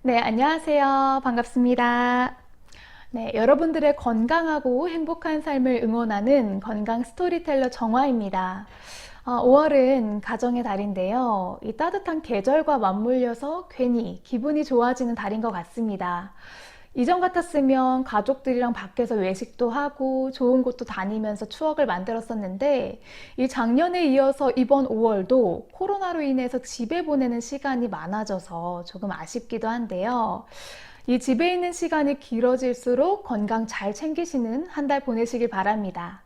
네, 안녕하세요. 반갑습니다. 네, 여러분들의 건강하고 행복한 삶을 응원하는 건강 스토리텔러 정화입니다. 5월은 가정의 달인데요. 이 따뜻한 계절과 맞물려서 괜히 기분이 좋아지는 달인 것 같습니다. 이전 같았으면 가족들이랑 밖에서 외식도 하고 좋은 곳도 다니면서 추억을 만들었었는데 이 작년에 이어서 이번 5월도 코로나로 인해서 집에 보내는 시간이 많아져서 조금 아쉽기도 한데요. 이 집에 있는 시간이 길어질수록 건강 잘 챙기시는 한 달 보내시길 바랍니다.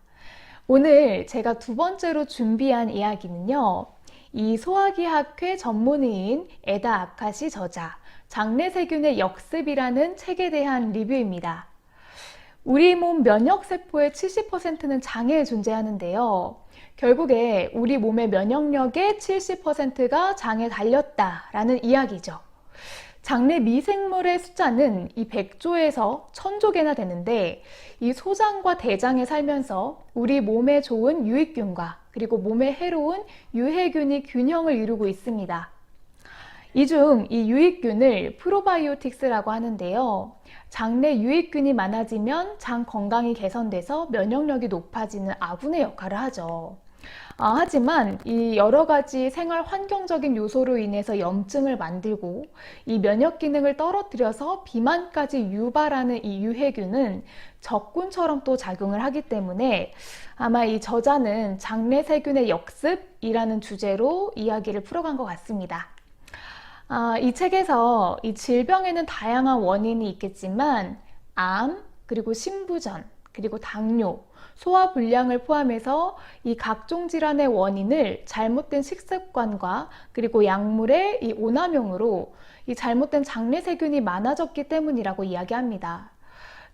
오늘 제가 두 번째로 준비한 이야기는요. 이 소화기학회 전문의인 에다 아카시 저자 장내세균의 역습이라는 책에 대한 리뷰입니다. 우리 몸 면역세포의 70%는 장에 존재하는데요. 결국에 우리 몸의 면역력의 70%가 장에 달렸다라는 이야기죠. 장내 미생물의 숫자는 이 100조에서 1000조 개나 되는데 이 소장과 대장에 살면서 우리 몸에 좋은 유익균과 그리고 몸에 해로운 유해균이 균형을 이루고 있습니다. 이 중 이 유익균을 프로바이오틱스라고 하는데요. 장내 유익균이 많아지면 장 건강이 개선돼서 면역력이 높아지는 아군의 역할을 하죠. 하지만 이 여러 가지 생활 환경적인 요소로 인해서 염증을 만들고 이 면역 기능을 떨어뜨려서 비만까지 유발하는 이 유해균은 적군처럼 또 작용을 하기 때문에 아마 이 저자는 장내 세균의 역습이라는 주제로 이야기를 풀어간 것 같습니다. 이 책에서 이 질병에는 다양한 원인이 있겠지만 암, 그리고 심부전, 그리고 당뇨, 소화불량을 포함해서 이 각종 질환의 원인을 잘못된 식습관과 그리고 약물의 이 오남용으로 이 잘못된 장내세균이 많아졌기 때문이라고 이야기합니다.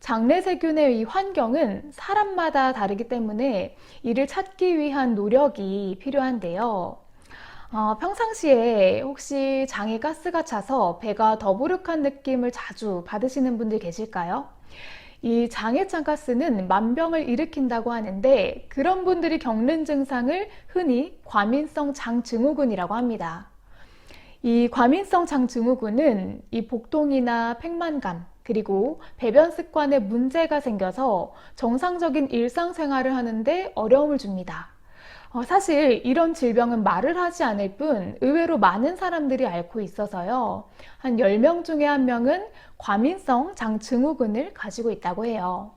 장내세균의 이 환경은 사람마다 다르기 때문에 이를 찾기 위한 노력이 필요한데요. 평상시에 혹시 장에 가스가 차서 배가 더부룩한 느낌을 자주 받으시는 분들 계실까요? 이 장해찬 가스는 만병을 일으킨다고 하는데 그런 분들이 겪는 증상을 흔히 과민성 장증후군이라고 합니다. 이 과민성 장증후군은 이 복통이나 팽만감 그리고 배변 습관에 문제가 생겨서 정상적인 일상생활을 하는데 어려움을 줍니다. 사실 이런 질병은 말을 하지 않을 뿐 의외로 많은 사람들이 앓고 있어서요. 한 10명 중에 1명은 과민성 장증후군을 가지고 있다고 해요.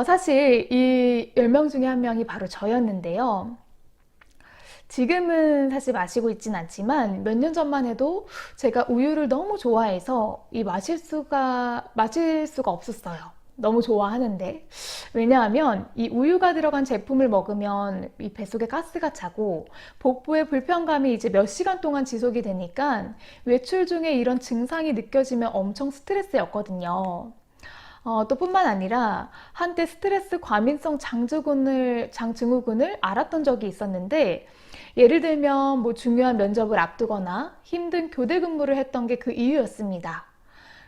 사실 이 10명 중에 1명이 바로 저였는데요. 지금은 사실 마시고 있진 않지만 몇 년 전만 해도 제가 우유를 너무 좋아해서 마실 수가 없었어요. 너무 좋아하는데. 왜냐하면 이 우유가 들어간 제품을 먹으면 이 뱃속에 가스가 차고 복부에 불편감이 이제 몇 시간 동안 지속이 되니까 외출 중에 이런 증상이 느껴지면 엄청 스트레스였거든요. 또 뿐만 아니라 한때 스트레스 과민성 장증후군을 알았던 적이 있었는데 예를 들면 뭐 중요한 면접을 앞두거나 힘든 교대 근무를 했던 게 그 이유였습니다.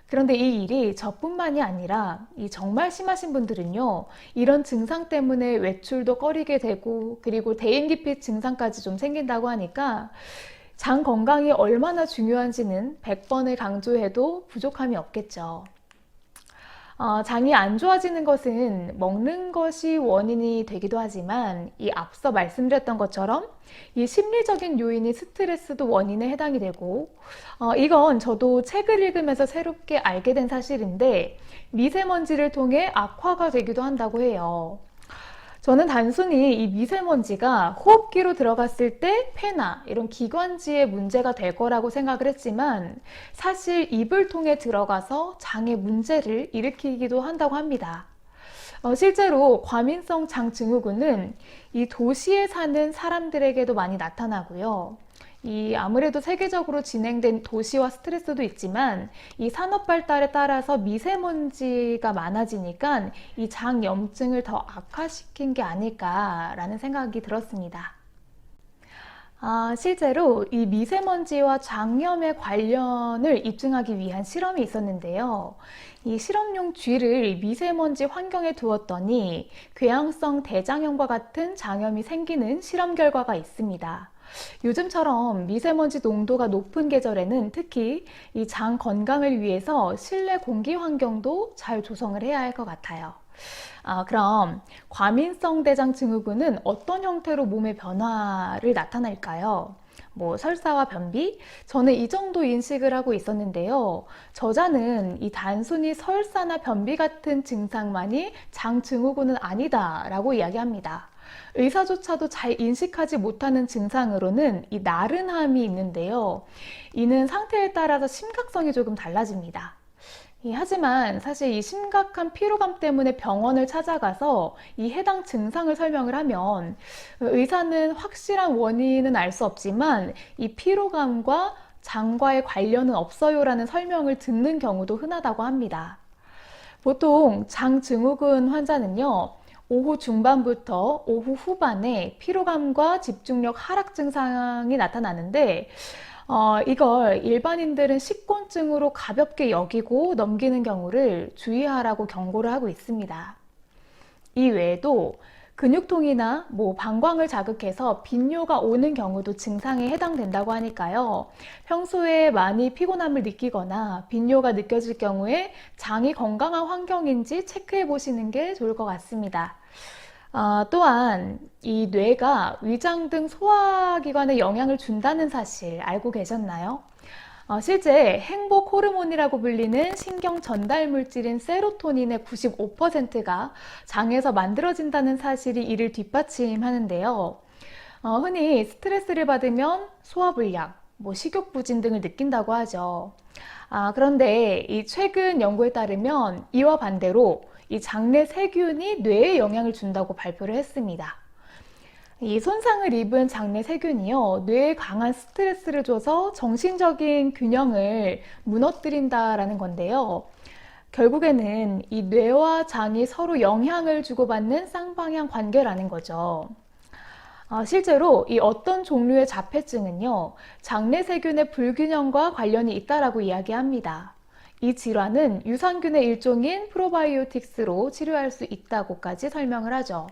그런데 이 일이 저뿐만이 아니라 이 정말 심하신 분들은요, 이런 증상 때문에 외출도 꺼리게 되고 그리고 대인기피 증상까지 좀 생긴다고 하니까 장 건강이 얼마나 중요한지는 100번을 강조해도 부족함이 없겠죠. 장이 안 좋아지는 것은 먹는 것이 원인이 되기도 하지만 이 앞서 말씀드렸던 것처럼 이 심리적인 요인이 스트레스도 원인에 해당이 되고 이건 저도 책을 읽으면서 새롭게 알게 된 사실인데 미세먼지를 통해 악화가 되기도 한다고 해요. 저는 단순히 이 미세먼지가 호흡기로 들어갔을 때 폐나 이런 기관지에 문제가 될 거라고 생각을 했지만 사실 입을 통해 들어가서 장에 문제를 일으키기도 한다고 합니다. 실제로 과민성 장증후군은 이 도시에 사는 사람들에게도 많이 나타나고요. 이 아무래도 세계적으로 진행된 도시화 스트레스도 있지만 이 산업 발달에 따라서 미세먼지가 많아지니까 이 장염증을 더 악화시킨 게 아닐까라는 생각이 들었습니다. 실제로 이 미세먼지와 장염의 관련을 입증하기 위한 실험이 있었는데요. 이 실험용 쥐를 미세먼지 환경에 두었더니 궤양성 대장염과 같은 장염이 생기는 실험 결과가 있습니다. 요즘처럼 미세먼지 농도가 높은 계절에는 특히 이 장 건강을 위해서 실내 공기 환경도 잘 조성을 해야 할 것 같아요. 그럼 과민성 대장 증후군은 어떤 형태로 몸의 변화를 나타낼까요? 뭐 설사와 변비? 저는 이 정도 인식을 하고 있었는데요. 저자는 이 단순히 설사나 변비 같은 증상만이 장 증후군은 아니다라고 이야기합니다. 의사조차도 잘 인식하지 못하는 증상으로는 이 나른함이 있는데요. 이는 상태에 따라서 심각성이 조금 달라집니다. 하지만 사실 이 심각한 피로감 때문에 병원을 찾아가서 이 해당 증상을 설명을 하면 의사는 확실한 원인은 알 수 없지만 이 피로감과 장과의 관련은 없어요라는 설명을 듣는 경우도 흔하다고 합니다. 보통 장 증후군 환자는요, 오후 중반부터 오후 후반에 피로감과 집중력 하락 증상이 나타나는데 이걸 일반인들은 식곤증으로 가볍게 여기고 넘기는 경우를 주의하라고 경고를 하고 있습니다. 이 외에도 근육통이나 방광을 자극해서 빈뇨가 오는 경우도 증상에 해당된다고 하니까요. 평소에 많이 피곤함을 느끼거나 빈뇨가 느껴질 경우에 장이 건강한 환경인지 체크해 보시는 게 좋을 것 같습니다. 또한 이 뇌가 위장 등 소화기관에 영향을 준다는 사실 알고 계셨나요? 실제 행복 호르몬이라고 불리는 신경 전달 물질인 세로토닌의 95%가 장에서 만들어진다는 사실이 이를 뒷받침하는데요. 흔히 스트레스를 받으면 소화불량, 식욕부진 등을 느낀다고 하죠. 그런데 이 최근 연구에 따르면 이와 반대로 이 장내 세균이 뇌에 영향을 준다고 발표를 했습니다. 이 손상을 입은 장내 세균이요, 뇌에 강한 스트레스를 줘서 정신적인 균형을 무너뜨린다라는 건데요. 결국에는 이 뇌와 장이 서로 영향을 주고받는 쌍방향 관계라는 거죠. 실제로 이 어떤 종류의 자폐증은요, 장내 세균의 불균형과 관련이 있다라고 이야기합니다. 이 질환은 유산균의 일종인 프로바이오틱스로 치료할 수 있다고까지 설명을 하죠.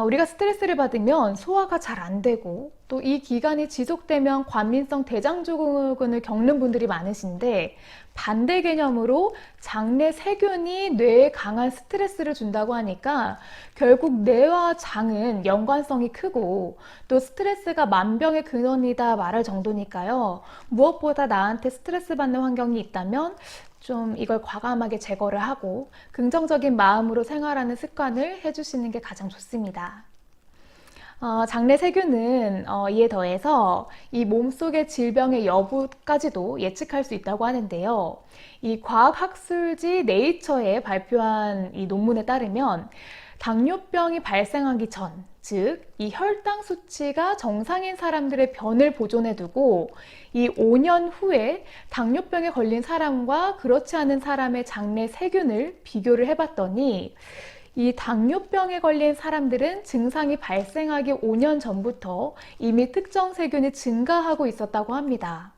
우리가 스트레스를 받으면 소화가 잘 안 되고 또 이 기간이 지속되면 과민성 대장증후군을 겪는 분들이 많으신데, 반대 개념으로 장내 세균이 뇌에 강한 스트레스를 준다고 하니까 결국 뇌와 장은 연관성이 크고 또 스트레스가 만병의 근원이다 말할 정도니까요. 무엇보다 나한테 스트레스 받는 환경이 있다면 좀 이걸 과감하게 제거를 하고 긍정적인 마음으로 생활하는 습관을 해주시는 게 가장 좋습니다. 장내 세균은 이에 더해서 이 몸속의 질병의 여부까지도 예측할 수 있다고 하는데요. 이 과학학술지 네이처에 발표한 이 논문에 따르면 당뇨병이 발생하기 전, 즉 이 혈당 수치가 정상인 사람들의 변을 보존해 두고 이 5년 후에 당뇨병에 걸린 사람과 그렇지 않은 사람의 장내 세균을 비교를 해봤더니 이 당뇨병에 걸린 사람들은 증상이 발생하기 5년 전부터 이미 특정 세균이 증가하고 있었다고 합니다.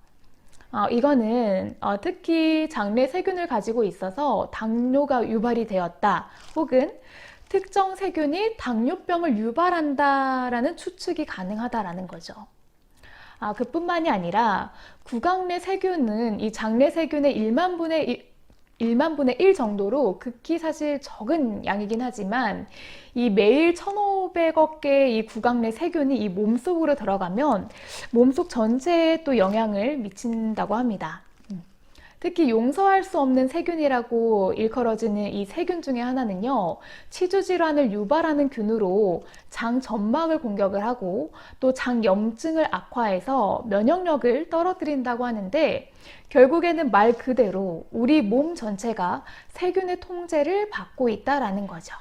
이거는 특히 장내 세균을 가지고 있어서 당뇨가 유발이 되었다, 혹은 특정 세균이 당뇨병을 유발한다라는 추측이 가능하다라는 거죠. 그뿐만이 아니라 구강 내 세균은 이 장내 세균의 1만 분의 1 정도로 극히 사실 적은 양이긴 하지만 이 매일 1,500억 개의 이 구강 내 세균이 이 몸속으로 들어가면 몸속 전체에 또 영향을 미친다고 합니다. 특히 용서할 수 없는 세균이라고 일컬어지는 이 세균 중에 하나는요, 치주질환을 유발하는 균으로 장 점막을 공격을 하고 또 장염증을 악화해서 면역력을 떨어뜨린다고 하는데, 결국에는 말 그대로 우리 몸 전체가 세균의 통제를 받고 있다라는 거죠.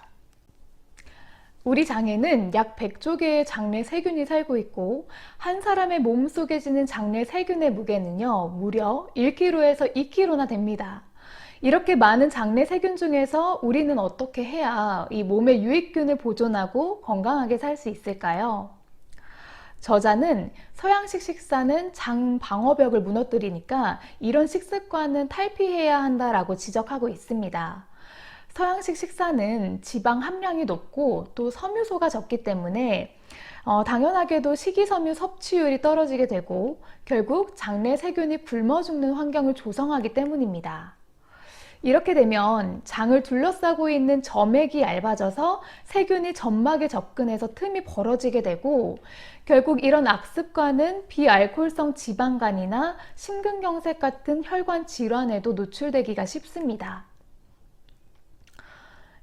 우리 장에는 약 100조 개의 장내 세균이 살고 있고, 한 사람의 몸속에 지는 장내 세균의 무게는요, 무려 1kg에서 2kg나 됩니다. 이렇게 많은 장내 세균 중에서 우리는 어떻게 해야 이 몸의 유익균을 보존하고 건강하게 살 수 있을까요? 저자는 서양식 식사는 장 방어벽을 무너뜨리니까 이런 식습관은 탈피해야 한다라고 지적하고 있습니다. 서양식 식사는 지방 함량이 높고 또 섬유소가 적기 때문에 당연하게도 식이섬유 섭취율이 떨어지게 되고 결국 장내 세균이 굶어 죽는 환경을 조성하기 때문입니다. 이렇게 되면 장을 둘러싸고 있는 점액이 얇아져서 세균이 점막에 접근해서 틈이 벌어지게 되고 결국 이런 악습과는 비알코올성 지방간이나 심근경색 같은 혈관 질환에도 노출되기가 쉽습니다.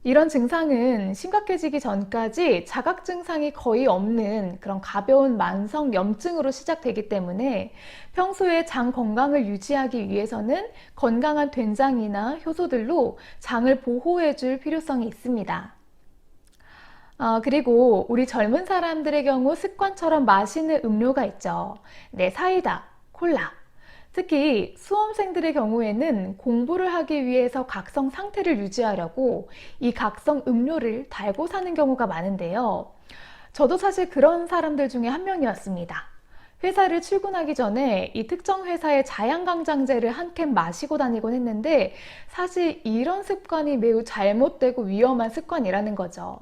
이런 증상은 심각해지기 전까지 자각 증상이 거의 없는 그런 가벼운 만성 염증으로 시작되기 때문에 평소에 장 건강을 유지하기 위해서는 건강한 된장이나 효소들로 장을 보호해 줄 필요성이 있습니다. 그리고 우리 젊은 사람들의 경우 습관처럼 마시는 음료가 있죠. 네, 사이다, 콜라. 특히 수험생들의 경우에는 공부를 하기 위해서 각성 상태를 유지하려고 이 각성 음료를 달고 사는 경우가 많은데요. 저도 사실 그런 사람들 중에 한 명이었습니다. 회사를 출근하기 전에 이 특정 회사의 자양강장제를 한 캔 마시고 다니곤 했는데 사실 이런 습관이 매우 잘못되고 위험한 습관이라는 거죠.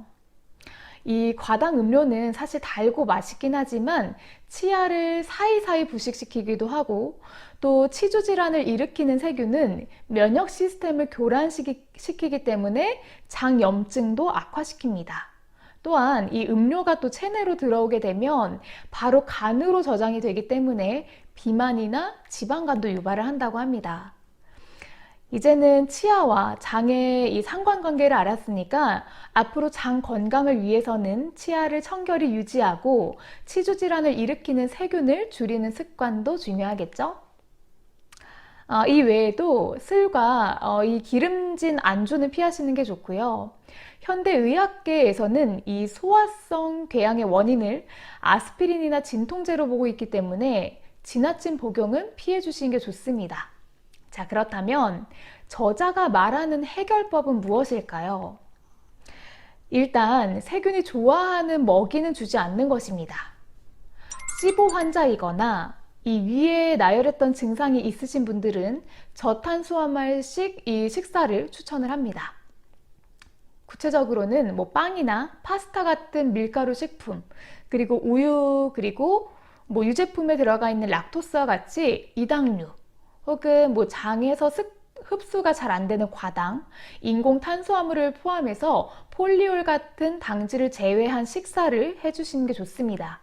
이 과당 음료는 사실 달고 맛있긴 하지만 치아를 사이사이 부식시키기도 하고 또 치주 질환을 일으키는 세균은 면역 시스템을 교란시키기 때문에 장염증도 악화시킵니다. 또한 이 음료가 또 체내로 들어오게 되면 바로 간으로 저장이 되기 때문에 비만이나 지방간도 유발을 한다고 합니다. 이제는 치아와 장의 이 상관관계를 알았으니까 앞으로 장 건강을 위해서는 치아를 청결히 유지하고 치주 질환을 일으키는 세균을 줄이는 습관도 중요하겠죠? 이 외에도 술과 이 기름진 안주는 피하시는 게 좋고요. 현대의학계에서는 이 소화성 궤양의 원인을 아스피린이나 진통제로 보고 있기 때문에 지나친 복용은 피해 주시는 게 좋습니다. 자, 그렇다면 저자가 말하는 해결법은 무엇일까요? 일단 세균이 좋아하는 먹이는 주지 않는 것입니다. 시보 환자이거나 이 위에 나열했던 증상이 있으신 분들은 저탄수화물식 이 식사를 추천을 합니다. 구체적으로는 뭐 빵이나 파스타 같은 밀가루 식품, 그리고 우유, 그리고 뭐 유제품에 들어가 있는 락토스와 같이 이당류, 혹은 뭐 장에서 흡수가 잘 안 되는 과당, 인공 탄수화물을 포함해서 폴리올 같은 당질을 제외한 식사를 해주시는 게 좋습니다.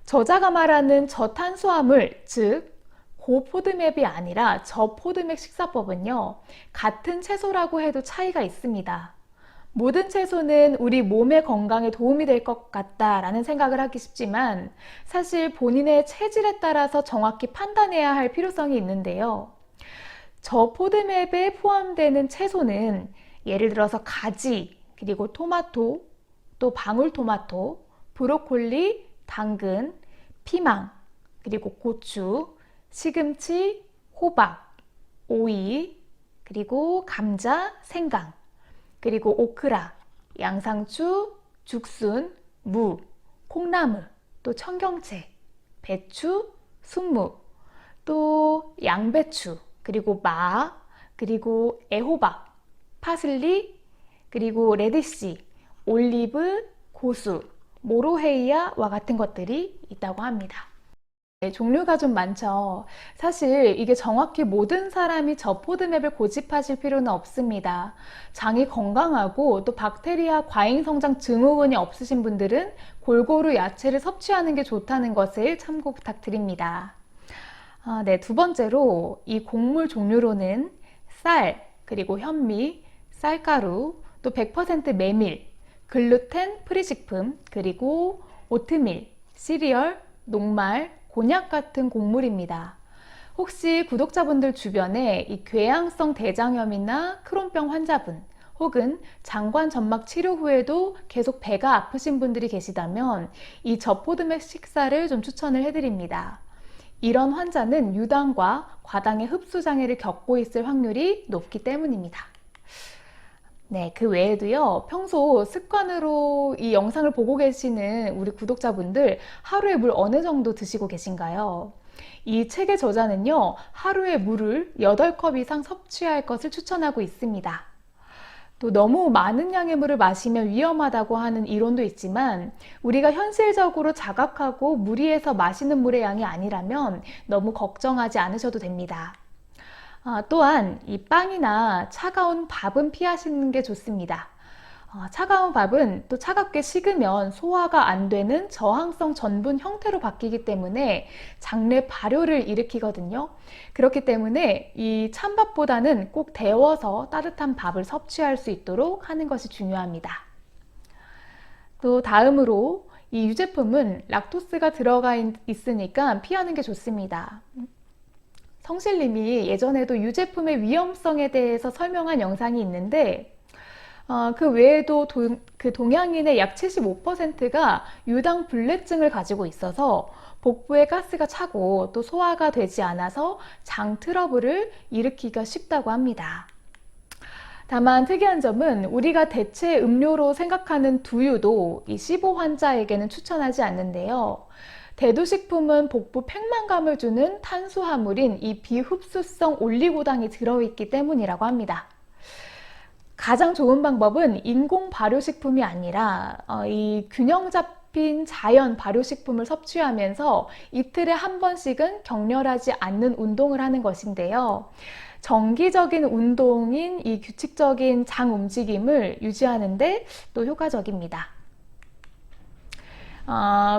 저자가 말하는 저탄수화물, 즉 고포드맵이 아니라 저포드맵 식사법은요, 같은 채소라고 해도 차이가 있습니다. 모든 채소는 우리 몸의 건강에 도움이 될 것 같다라는 생각을 하기 쉽지만 사실 본인의 체질에 따라서 정확히 판단해야 할 필요성이 있는데요. 저포드맵에 포함되는 채소는 예를 들어서 가지, 그리고 토마토, 또 방울토마토, 브로콜리, 당근, 피망, 그리고 고추, 시금치, 호박, 오이, 그리고 감자, 생강, 그리고 오크라, 양상추, 죽순, 무, 콩나물, 또 청경채, 배추, 순무, 또 양배추, 그리고 마, 그리고 애호박, 파슬리, 그리고 레디시, 올리브, 고수, 모로헤이야와 같은 것들이 있다고 합니다. 네, 종류가 좀 많죠. 사실 이게 정확히 모든 사람이 저포드맵을 고집하실 필요는 없습니다. 장이 건강하고 또 박테리아 과잉 성장 증후군이 없으신 분들은 골고루 야채를 섭취하는 게 좋다는 것을 참고 부탁드립니다. 네, 두 번째로 이 곡물 종류로는 쌀, 그리고 현미, 쌀가루, 또 100% 메밀, 글루텐 프리 식품, 그리고 오트밀, 시리얼, 녹말, 곤약 같은 곡물입니다. 혹시 구독자분들 주변에 이 궤양성 대장염이나 크론병 환자분 혹은 장관 점막 치료 후에도 계속 배가 아프신 분들이 계시다면 이 저포드맵 식사를 좀 추천을 해드립니다. 이런 환자는 유당과 과당의 흡수 장애를 겪고 있을 확률이 높기 때문입니다. 네, 그 외에도요, 평소 습관으로 이 영상을 보고 계시는 우리 구독자분들 하루에 물 어느 정도 드시고 계신가요? 이 책의 저자는요, 하루에 물을 8컵 이상 섭취할 것을 추천하고 있습니다. 또 너무 많은 양의 물을 마시면 위험하다고 하는 이론도 있지만 우리가 현실적으로 자각하고 무리해서 마시는 물의 양이 아니라면 너무 걱정하지 않으셔도 됩니다. 또한 이 빵이나 차가운 밥은 피하시는 게 좋습니다. 차가운 밥은 또 차갑게 식으면 소화가 안 되는 저항성 전분 형태로 바뀌기 때문에 장내 발효를 일으키거든요. 그렇기 때문에 이 찬밥보다는 꼭 데워서 따뜻한 밥을 섭취할 수 있도록 하는 것이 중요합니다. 또 다음으로 이 유제품은 락토스가 들어가 있으니까 피하는 게 좋습니다. 성실님이 예전에도 유제품의 위험성에 대해서 설명한 영상이 있는데 그 외에도 동양인의 약 75%가 유당불내증을 가지고 있어서 복부에 가스가 차고 또 소화가 되지 않아서 장 트러블을 일으키기가 쉽다고 합니다. 다만 특이한 점은 우리가 대체 음료로 생각하는 두유도 이 C5 환자에게는 추천하지 않는데요. 대두식품은 복부 팽만감을 주는 탄수화물인 이 비흡수성 올리고당이 들어있기 때문이라고 합니다. 가장 좋은 방법은 인공 발효식품이 아니라 이 균형 잡힌 자연 발효식품을 섭취하면서 이틀에 한 번씩은 격렬하지 않는 운동을 하는 것인데요. 정기적인 운동인 이 규칙적인 장 움직임을 유지하는 데 또 효과적입니다.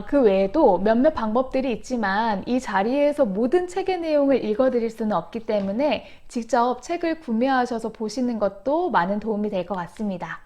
그 외에도 몇몇 방법들이 있지만 이 자리에서 모든 책의 내용을 읽어드릴 수는 없기 때문에 직접 책을 구매하셔서 보시는 것도 많은 도움이 될 것 같습니다.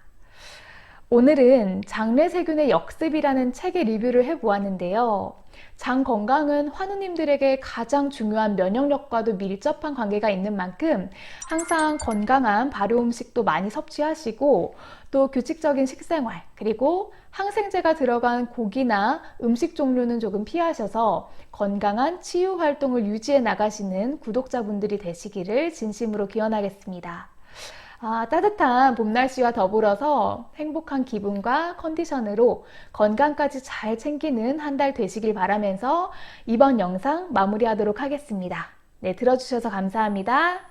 오늘은 장내세균의 역습이라는 책의 리뷰를 해보았는데요. 장 건강은 환우님들에게 가장 중요한 면역력과도 밀접한 관계가 있는 만큼 항상 건강한 발효 음식도 많이 섭취하시고 또 규칙적인 식생활 그리고 항생제가 들어간 고기나 음식 종류는 조금 피하셔서 건강한 치유 활동을 유지해 나가시는 구독자분들이 되시기를 진심으로 기원하겠습니다. 따뜻한 봄 날씨와 더불어서 행복한 기분과 컨디션으로 건강까지 잘 챙기는 한 달 되시길 바라면서 이번 영상 마무리하도록 하겠습니다. 네, 들어주셔서 감사합니다.